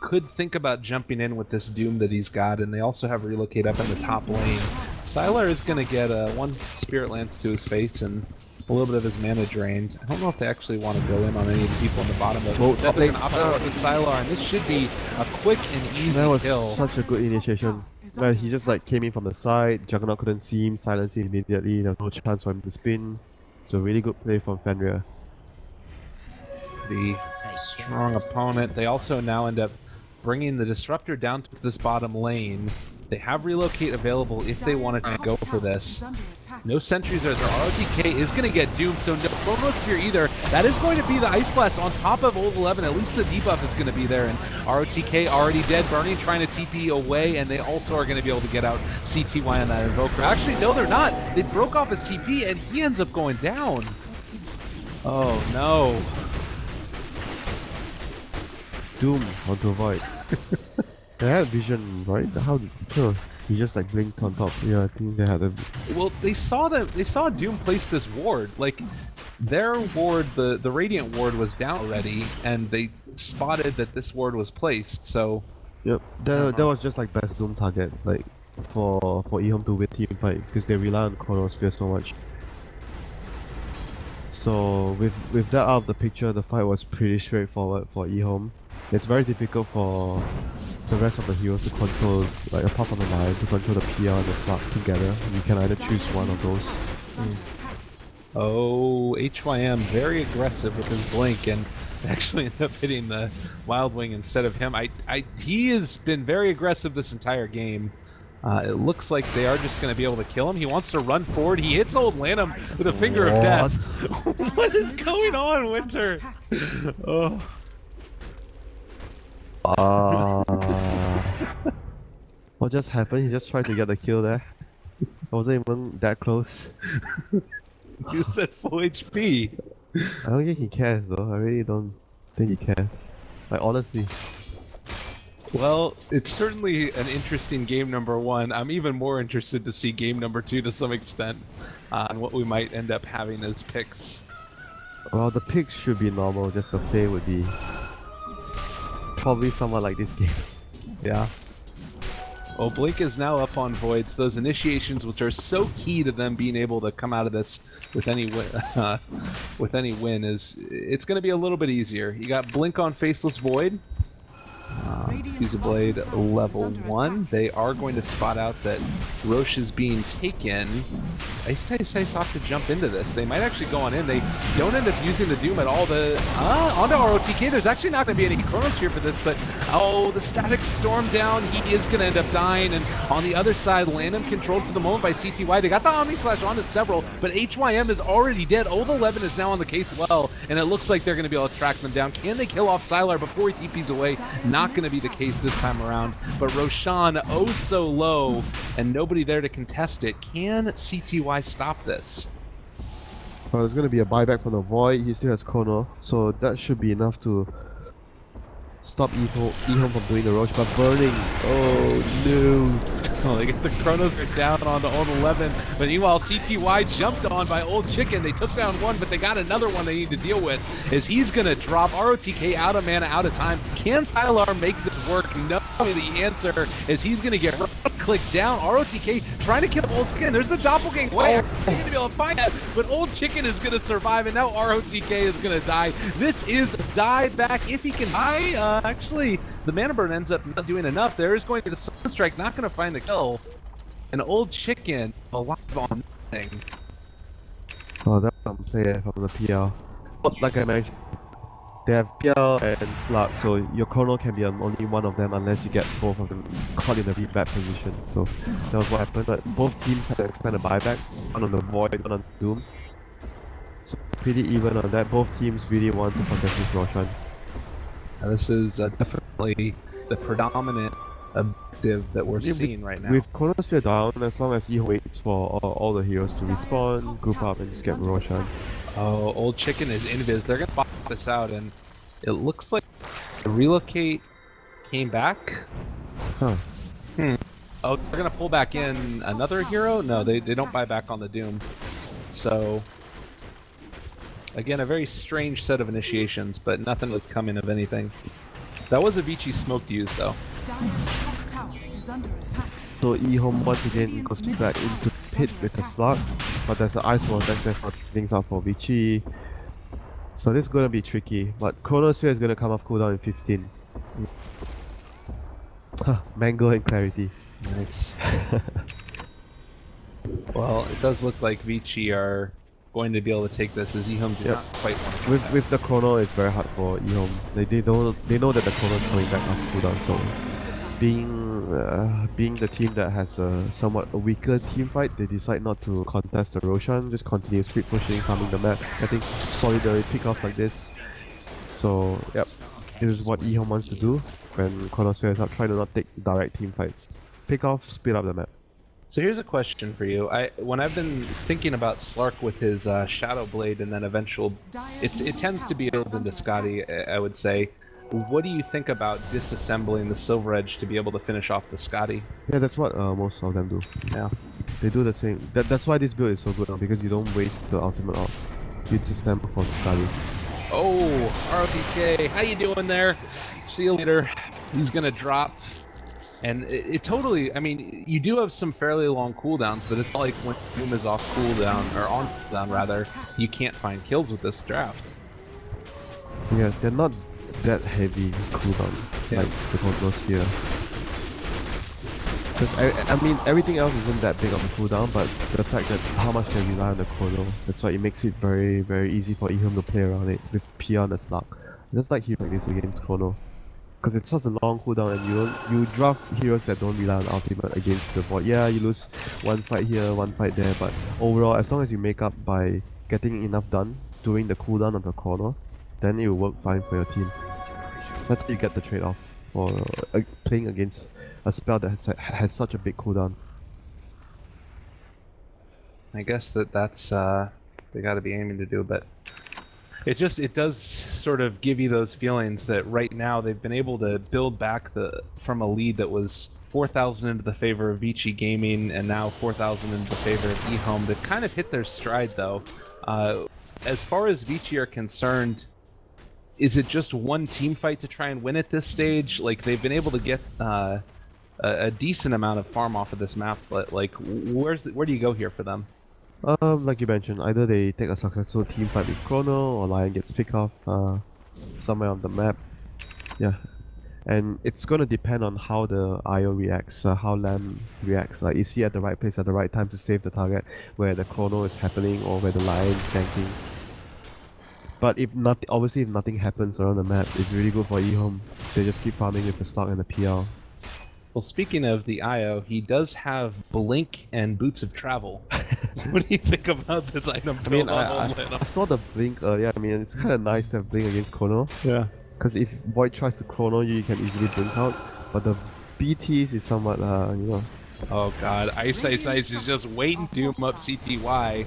could think about jumping in with this Doom that he's got, and they also have Relocate up in the top lane. Sylar is going to get 1 Spirit Lance to his face, and a little bit of his mana drained. I don't know if they actually want to go in on any of the people in the bottom, but Well, instead they're going to opt out with the Sylar, and this should be a quick and easy That was kill. such a good initiation. Like, he just like came in from the side, Juggernaut couldn't see him, silenced him immediately, there was no chance for him to spin. So really good play from Fenrir. The strong opponent. They also now end up bringing the Disruptor down to this bottom lane. They have Relocate available if they want to go for this. No sentries there. Their ROTK is going to get doomed, so no Chronosphere either. That is going to be the Ice Blast on top of Old 11. At least the debuff is going to be there, and ROTK already dead. Burning trying to TP away, and they also are going to be able to get out CTY on that Invoker. Actually, no, they're not. They broke off his TP, and he ends up going down. Oh, no. Doom onto Void. They had vision, right? How did he just like blinked on top? Yeah, I think they had a. Well, they saw Doom place this ward. Like, their ward, the Radiant ward was down already, and they spotted that this ward was placed. So. Yep, that was just like best Doom target, like for EHOME to win team fight, because they rely on Chronosphere so much. So with that out of the picture, the fight was pretty straightforward for EHOME. It's very difficult for the rest of the heroes to control, like apart from the line, to control the PR and the slot together. You can either choose one of those. Oh, HYM very aggressive with his blink and actually ended up hitting the Wild Wing instead of him. He has been very aggressive this entire game. It looks like they are just going to be able to kill him. He wants to run forward. He hits old Lanham with a finger of death. What is going on, Winter? Oh. What just happened? He just tried to get the kill there. I wasn't even that close. He was at full HP. I don't think he cares though. I really don't think he cares. Like, honestly. Well, it's certainly an interesting game number one. I'm even more interested to see game number two to some extent, and what we might end up having as picks. Well, the picks should be normal, just the play would be probably somewhat like this game. Yeah. Well, Blink is now up on Voids. Those initiations, which are so key to them being able to come out of this with any win, it's going to be a little bit easier. You got Blink on Faceless Void. Fuse Blade level 1. They are going to spot out that Roche is being taken. Ice off to jump into this. They might actually go on in. They don't end up using the Doom at all. Onto ROTK. There's actually not going to be any Chronosphere for this, but oh, the Static Storm down. He is going to end up dying. And on the other side, Landon controlled for the moment by CTY. They got the Omni Slash onto several, but HYM is already dead. Old 11 is now on the case as well, and it looks like they're going to be able to track them down. Can they kill off Sylar before he TPs away? Not going to be the case this time around, but Roshan oh so low and nobody there to contest it. Can CTY stop this? Well, there's going to be a buyback from the Void. He still has Chrono, so that should be enough to stop EHOME from doing the Roche, but burning. Oh no. Oh, they get the Chronos down on the Old 11, but meanwhile CTY jumped on by Old Chicken. They took down one, but they got another one they need to deal with, as he's gonna drop ROTK out of mana, out of time. Can Sylar make this work? No. The answer is he's gonna get clicked down. ROTK trying to kill Old Chicken. There's the doppelganger. Wait, I need to be able to find that, but Old Chicken is gonna survive, and now ROTK is gonna die. This is die back if he can die. Actually, the mana burn ends up not doing enough. There is going to be the Sunstrike, not going to find the kill. An Old Chicken alive on nothing. Oh, that's some player from the PL. Like I mentioned, they have PL and Slug, so your Chrono can be on only one of them unless you get both of them caught in a really bad position. So that was what happened. But both teams had to expand a buyback, one on the Void, one on Doom. So pretty even on that. Both teams really want to contest this Roshan. This is definitely the predominant objective that we're seeing right now. With Chronosphere down, as long as he waits for all the heroes to respawn, group up, and just get Roshan. Oh, Old Chicken is invis. They're gonna pop this out, and it looks like the Relocate came back. Huh. Oh, they're gonna pull back in another hero? No, they don't buy back on the Doom. So again, a very strange set of initiations, but nothing would come in of anything. That was a Vici smoke use, though. So EHOME once again goes back into pit with a Slug. but there's an ice wall back there for things out for Vici. So this is gonna be tricky, but Chronosphere is gonna come off cooldown in 15. Mango and Clarity. Nice. Well, it does look like Vici are going to be able to take this, as EHOME do not quite want to. With the Chrono, it's very hard for EHOME. They know that the Chrono is coming back off cooldown, so being the team that has a somewhat weaker team fight, they decide not to contest the Roshan, just continue speed pushing, farming the map. I think Solidarity pick off like this. So yep, this is what EHOME wants to do when Chronosphere is up. Try to not take direct team fights. Pick off, speed up the map. So here's a question for you. When I've been thinking about Slark with his Shadow Blade and then eventual, it tends to be a little into Scotty, I would say. What do you think about disassembling the Silver Edge to be able to finish off the Scotty? Yeah, that's what most of them do. Yeah. They do the same. That's why this build is so good, because you don't waste the ultimate out. You disassemble for Scotty. Oh, ROTK, how you doing there? See you later. He's gonna drop. And it totally, I mean, you do have some fairly long cooldowns, but it's like when Doom is off cooldown, or on cooldown rather, you can't find kills with this draft. Yeah, they're not that heavy cooldown, like the Cosmos here. Because I mean, everything else isn't that big of a cooldown, but the fact that how much they rely on the Chrono, that's why it makes it very, very easy for EHOME to play around it with PR and the Slug. Just like heroes like this against Chrono. Because it's such a long cooldown, and you draft heroes that don't rely on ultimate against the bot. Yeah, you lose one fight here, one fight there, but overall, as long as you make up by getting enough done during the cooldown of the Chrono, then it will work fine for your team. That's how you get the trade-off for playing against a spell that has such a big cooldown. I guess that's they got to be aiming to do, but it does sort of give you those feelings that right now they've been able to build back from a lead that was 4,000 into the favor of Vici Gaming and now 4,000 into the favor of EHOME. They've kind of hit their stride though. As far as Vici are concerned, is it just one team fight to try and win at this stage? Like, they've been able to get a decent amount of farm off of this map, but like, where do you go here for them? Like you mentioned, either they take a successful team fight with Chrono, or Lion gets picked off somewhere on the map. Yeah, and it's gonna depend on how the IO reacts, how Lamb reacts. Like, is he at the right place at the right time to save the target, where the Chrono is happening or where the Lion is ganking? But if obviously if nothing happens around the map, it's really good for EHOME. They just keep farming with the stock and the PL. Well, speaking of the IO, he does have Blink and Boots of Travel. What do you think about this item? I mean, I saw the Blink earlier. I mean, it's kind of nice to have Blink against Chrono. Yeah. Because if Void tries to Chrono you, you can easily Blink out. But the BTs is somewhat, you know. Oh god, Ice is just waiting to doom up CTY.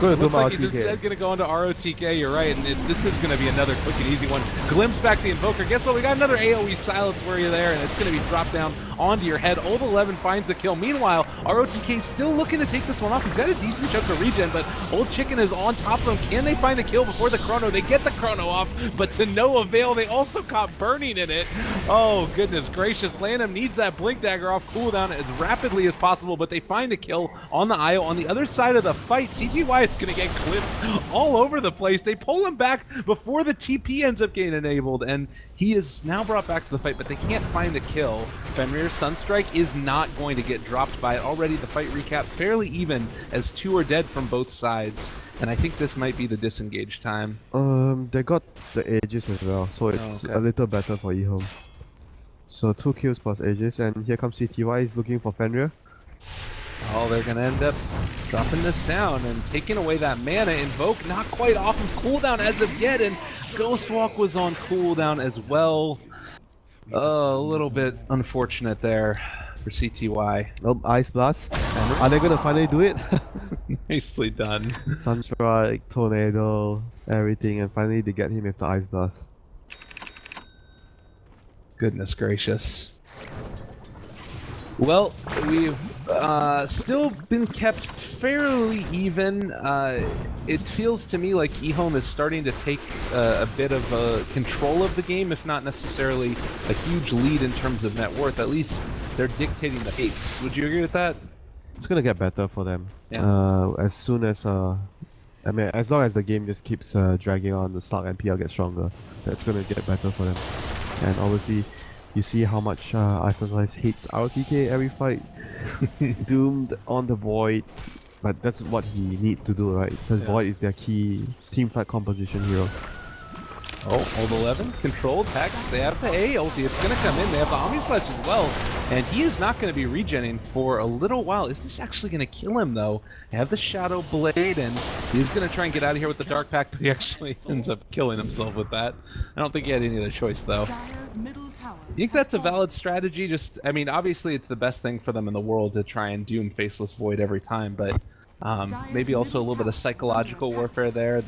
Looks like he's instead going to go into ROTK, you're right, and this is going to be another quick and easy one. Glimpse back the Invoker. Guess what? We got another AoE silence for you there, and it's going to be dropped down onto your head. Old 11 finds the kill. Meanwhile, ROTK still looking to take this one off. He's got a decent chunk of regen, but Old Chicken is on top of him. Can they find the kill before the Chrono? They get the Chrono off, but to no avail. They also caught Burning in it. Oh, goodness gracious. Lanham needs that Blink Dagger off cooldown as rapidly as possible, but they find the kill on the IO. On the other side of the fight, CTY is going to get clipped all over the place. They pull him back before the TP ends up getting enabled, and he is now brought back to the fight, but they can't find the kill. Fenrir's Sunstrike is not going to get dropped by it. Already the fight recap fairly even, as two are dead from both sides, and I think this might be the disengage time. They got the Aegis as well, so it's a little better for EHOME. So 2 kills plus Aegis, and here comes CTY, he's looking for Fenrir. Oh, they're going to end up dropping this down and taking away that mana. Invoke not quite off of cooldown as of yet, and Ghostwalk was on cooldown as well. A little bit unfortunate there for CTY. Oh, Ice Blast. Are they going to finally do it? Nicely done. Sunstrike, Tornado, everything, and finally they get him with the Ice Blast. Goodness gracious. Well, we've still been kept fairly even. It feels to me like EHOME is starting to take a bit of control of the game, if not necessarily a huge lead in terms of net worth. At least they're dictating the pace. Would you agree with that? It's gonna get better for them. Yeah. As soon as I mean, as long as the game just keeps dragging on, the Slug and PL get stronger. That's gonna get better for them. And obviously, you see how much Icelandic hates RTK every fight. Doomed on the Void, but that's what he needs to do, right? Because Void is their key team fight composition hero. Oh, old 11, controlled, Hex, they have the A ulti, it's gonna come in, they have the Omni Sledge as well, and he is not gonna be regenning for a little while. Is this actually gonna kill him though? They have the Shadow Blade, and he's gonna try and get out of here with the Dark Pact, but he actually ends up killing himself with that. I don't think he had any other choice though. You think that's a valid strategy? Just, I mean, obviously it's the best thing for them in the world to try and doom Faceless Void every time, but maybe also a little bit of psychological warfare there,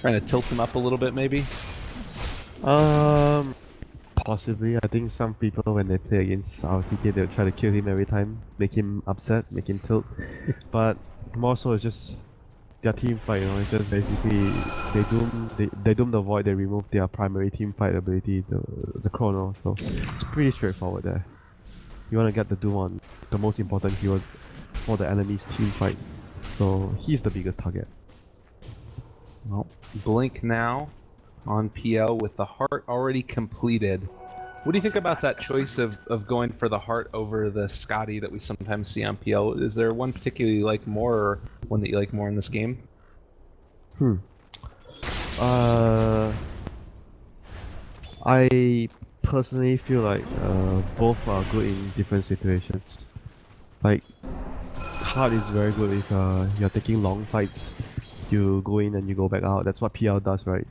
trying to tilt him up a little bit, maybe? Possibly. I think some people, when they play against RTK, they'll try to kill him every time, make him upset, make him tilt. But more so, it's just their team fight, you know, it's just basically they doom the Void, they remove their primary team fight ability, the Chrono, so it's pretty straightforward there. You want to get the doom on the most important hero for the enemy's team fight, so he's the biggest target. Well, Blink now on PL with the heart already completed. What do you think about that choice of going for the heart over the Scotty that we sometimes see on PL? Is there one particularly you like more, or one that you like more in this game? I personally feel like both are good in different situations. Like, heart is very good if you're taking long fights. You go in and you go back out. That's what PL does, right?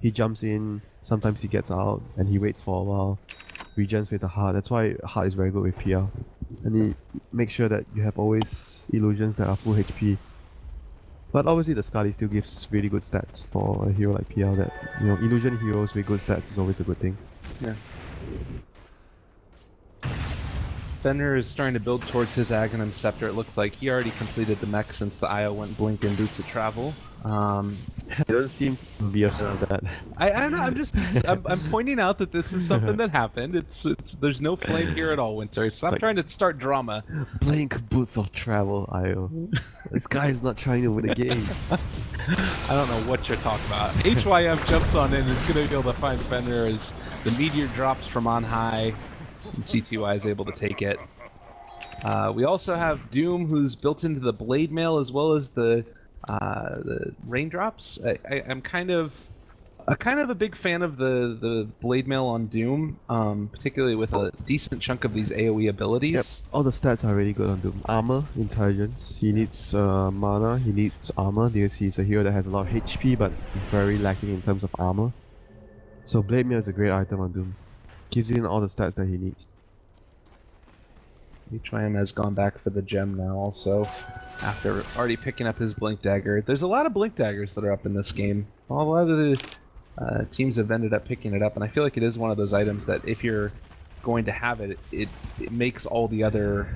He jumps in, sometimes he gets out, and he waits for a while, regens with the heart. That's why heart is very good with PL. And he makes sure that you have always illusions that are full HP. But obviously the Scotty still gives really good stats for a hero like PL. That, you know, illusion heroes with good stats is always a good thing. Yeah. Fenrir is starting to build towards his Aghanim Scepter. It looks like he already completed the mech since the IO went Blink and Boots of Travel. It doesn't seem to be a fan of that. I don't know. I'm pointing out that this is something that happened. There's no flame here at all, Winter. Stop trying to start drama. Blink Boots of Travel, IO. This guy is not trying to win a game. I don't know what you're talking about. HYM jumps on in and is going to be able to find Fenrir as the meteor drops from on high. And CTY is able to take it. We also have Doom, who's built into the Blade Mail as well as the raindrops. I'm kind of a big fan of the Blade Mail on Doom, particularly with a decent chunk of these AoE abilities. Yep, all the stats are really good on Doom. Armor, intelligence. He needs mana. He needs armor because he's a hero that has a lot of HP but very lacking in terms of armor. So Blade Mail is a great item on Doom. Gives in all the stats that he needs. HYM has gone back for the gem now also, after already picking up his Blink Dagger. There's a lot of Blink Daggers that are up in this game. A lot of the teams have ended up picking it up, and I feel like it is one of those items that if you're going to have it, it makes all the other...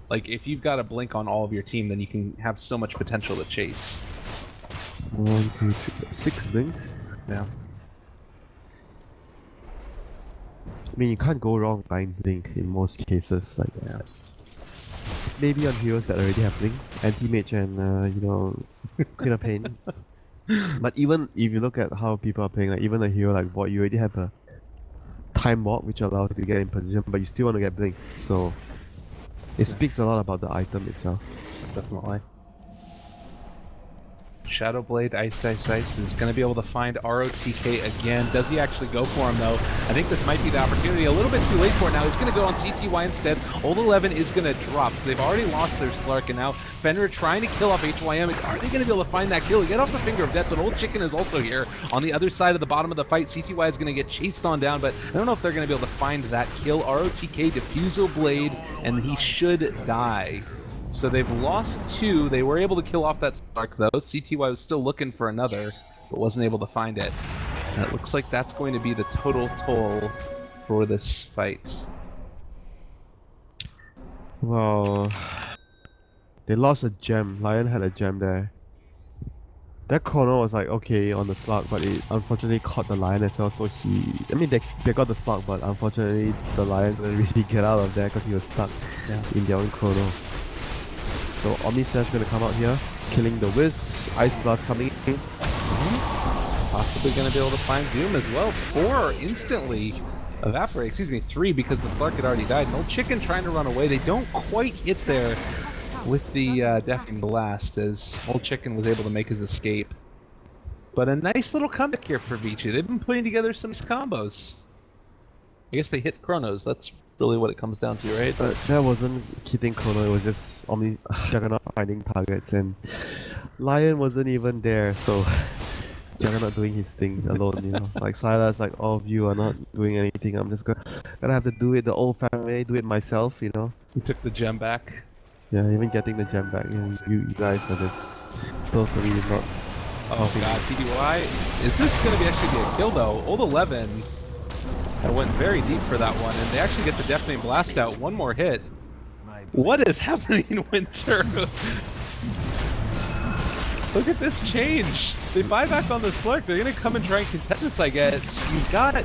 Like, if you've got a Blink on all of your team, then you can have so much potential to chase. 1, 2, 3, 6 blinks? Yeah. I mean, you can't go wrong buying Blink in most cases. Like, maybe on heroes that already have Blink, Anti-Mage and, you know, Queen of Pain. But even if you look at how people are playing, like even a hero like Void, you already have a Time Walk which allows you to get in position, but you still want to get Blink. So, it speaks a lot about the item itself. Definitely. Shadow Blade, Ice is going to be able to find ROTK again. Does he actually go for him though? I think this might be the opportunity. A little bit too late for it now. He's going to go on CTY instead. Old 11 is going to drop. So they've already lost their Slark, and now Fenrir trying to kill off HYM. Are they going to be able to find that kill? Get off the Finger of Death, but Old Chicken is also here on the other side of the bottom of the fight. CTY is going to get chased on down, but I don't know if they're going to be able to find that kill. ROTK, Diffusal Blade, and he should die. So they've lost 2. They were able to kill off that Slark though. CTY was still looking for another, but wasn't able to find it. And it looks like that's going to be the total toll for this fight. Well, they lost a gem. Lion had a gem there. That corner was like okay on the slug, but it unfortunately caught the Lion as well. So I mean, they got the slug, but unfortunately the Lion couldn't really get out of there because he was stuck in their own chrono. So Omni's gonna come out here, killing the Wiz. Ice Blast coming in. Possibly going to be able to find Doom as well. 4 instantly evaporate. Excuse me, 3 because the Slark had already died. No Chicken trying to run away. They don't quite hit there with the Deafening Blast as Old Chicken was able to make his escape. But a nice little comeback here for Vici. They've been putting together some combos. I guess they hit Chronos. That's really what it comes down to, right? That wasn't hitting Chrono, it was just Omni Juggernaut finding targets, and Lion wasn't even there, so Juggernaut doing his thing alone, you know. Like Silas, like all of you are not doing anything. I'm just gonna have to do it the old family, do it myself, you know. He took the gem back. Yeah, even getting the gem back. You guys are just totally not. Oh god, TDY. Is this gonna be actually be a kill though? Old 11 went very deep for that one, and they actually get the Deafening Blast out. One more hit. What is happening in Winter? Look at this change. They buy back on the Slark. They're gonna come and try and contest this, I guess. You've got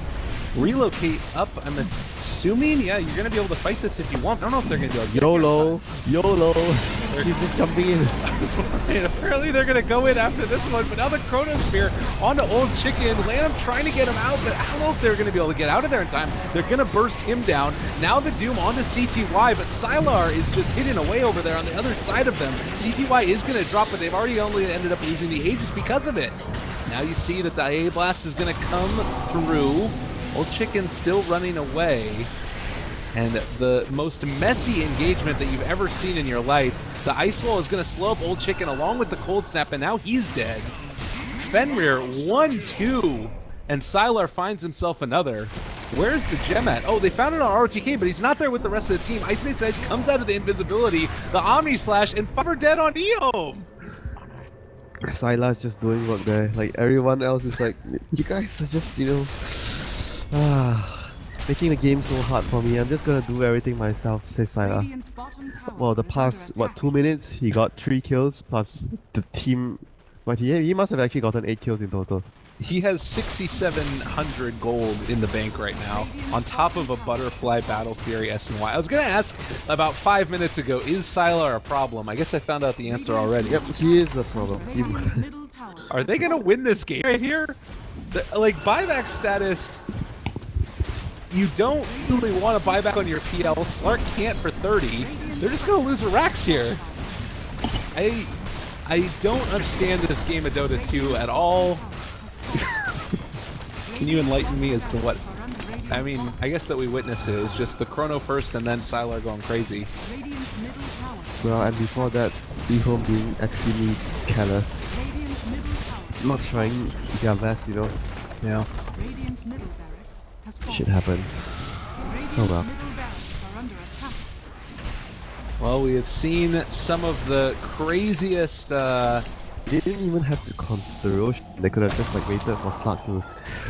relocate up, I'm assuming. Yeah, you're gonna be able to fight this if you want. I don't know if they're gonna be able to YOLO! YOLO! He's just jumping in. And apparently they're gonna go in after this one, but now the Chronosphere onto Old Chicken. Lamb trying to get him out, but I don't know if they're gonna be able to get out of there in time. They're gonna burst him down. Now the Doom onto CTY, but Sylar is just hidden away over there on the other side of them. CTY is gonna drop, but they've already only ended up losing the Aegis because of it. Now you see that the A Blast is gonna come through. Old Chicken still running away. And the most messy engagement that you've ever seen in your life. The Ice Wall is going to slow up Old Chicken along with the Cold Snap, and now he's dead. Fenrir 1-2, and Sylar finds himself another. Where's the gem at? Oh, they found it on ROTK, but he's not there with the rest of the team. Ice Edge comes out of the invisibility, the Omni Slash, and 5 are dead on EHOME. Sylar's just doing work there. Like everyone else is like, you guys are just, you know, making the game so hard for me. I'm just gonna do everything myself, says Sylar. Well, the past, 2 minutes, he got 3 kills, plus the team... But he must have actually gotten 8 kills in total. He has 6,700 gold in the bank right now, on top of a Butterfly Battle Fury S&Y. I was gonna ask about 5 minutes ago, is Sylar a problem? I guess I found out the answer already. Yep, he is a problem. Are they gonna win this game right here? Like, buyback status... You don't really want to buy back on your PL. Slark can't for 30. They're just going to lose the racks here. I don't understand this game of Dota 2 at all. Can you enlighten me as to what... I mean, I guess that we witnessed it. It was just the Chrono first and then Sylar going crazy. Well, and before that, EHOME being extremely careless. Not trying their best, you know. Yeah. Shit happens. Oh well. Well, we have seen some of the craziest... They didn't even have to contest the Roche. They could have just like waited for Slark to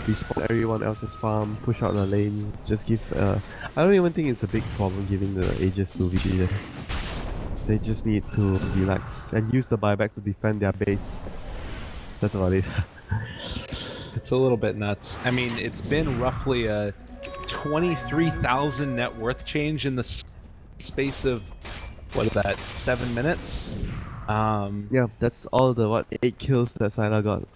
respawn everyone else's farm, push out the lanes, just give... I don't even think it's a big problem giving the Aegis to Vici. They just need to relax and use the buyback to defend their base. That's about it. It's a little bit nuts. I mean, it's been roughly a 23,000 net worth change in the space of, what is that, 7 minutes? Yeah, that's all the, 8 kills that Sylar got.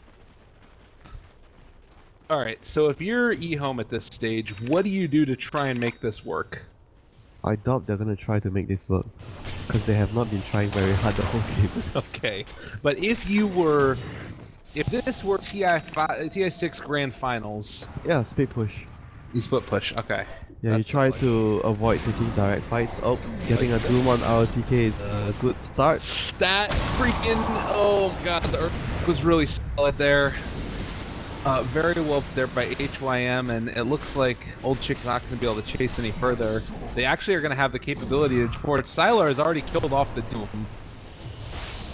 Alright, so if you're EHOME at this stage, what do you do to try and make this work? I doubt they're gonna try to make this work, because they have not been trying very hard the whole game. Okay, but if you were... If this were TI6 Grand Finals... Yeah, split push. You split push, okay. Yeah, you try to avoid taking direct fights. Oh, getting a Doom on ROTK is a good start. That freaking... Oh god, the Earth was really solid there. Very well there by HYM, and it looks like Old Chick's not going to be able to chase any further. They actually are going to have the capability to forward. Sylar has already killed off the Doom.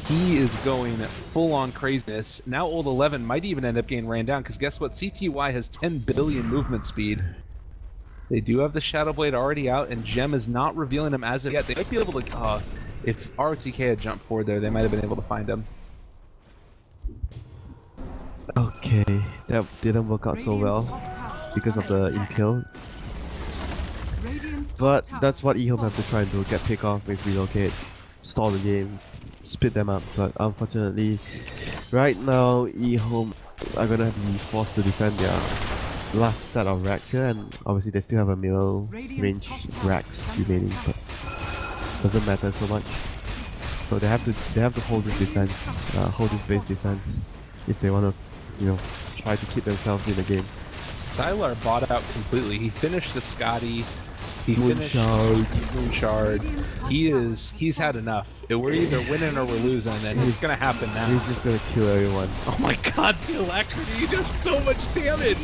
He is going full-on craziness. Now Old 11 might even end up getting ran down, because guess what? CTY has 10 billion movement speed. They do have the Shadow Blade already out, and Gem is not revealing him as of yet. They might be able to... if ROTK had jumped forward there, they might have been able to find him. Okay, that didn't work out so well because of the impale. But that's what EHOME have to try and do, get pick off with relocate. stall the game, split them up. But unfortunately, right now EHOME are gonna be forced to defend their last set of racks here, and obviously they still have a middle range racks remaining, but doesn't matter so much. So they have to hold this defense, hold this base defense, if they want to, try to keep themselves in the game. Sylar bought out completely. He finished the Scotty. He finished Moonshard. He's had enough. We're either winning or we're losing, and it's gonna happen now. He's just gonna kill everyone. Oh my god, the alacrity, he does so much damage!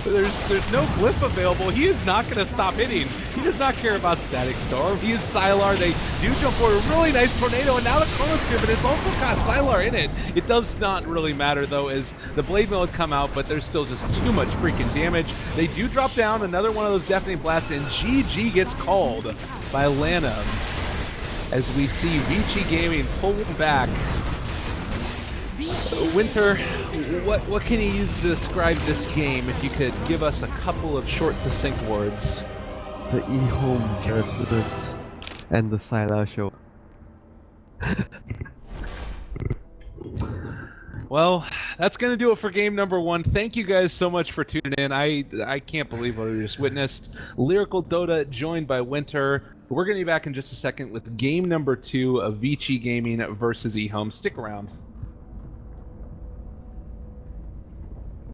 There's no glyph available. He is not gonna stop hitting. He does not care about Static Storm. He is Sylar. They do jump for a really nice tornado, and now the Chronos Grid, but it's also got Sylar in it. It does not really matter though, as the Blade Mill would come out, but there's still just too much freaking damage. They do drop down another one of those Deafening Blasts, and GG gets called by Lana, as we see Vici Gaming pulling back. Winter, what can you use to describe this game, if you could give us a couple of short, succinct words? The EHOME characters and the Sylar show. Well, that's going to do it for game number 1. Thank you guys so much for tuning in. I can't believe what we just witnessed. Lyrical Dota joined by Winter. We're going to be back in just a second with game number 2 of Vici Gaming versus EHOME. Stick around.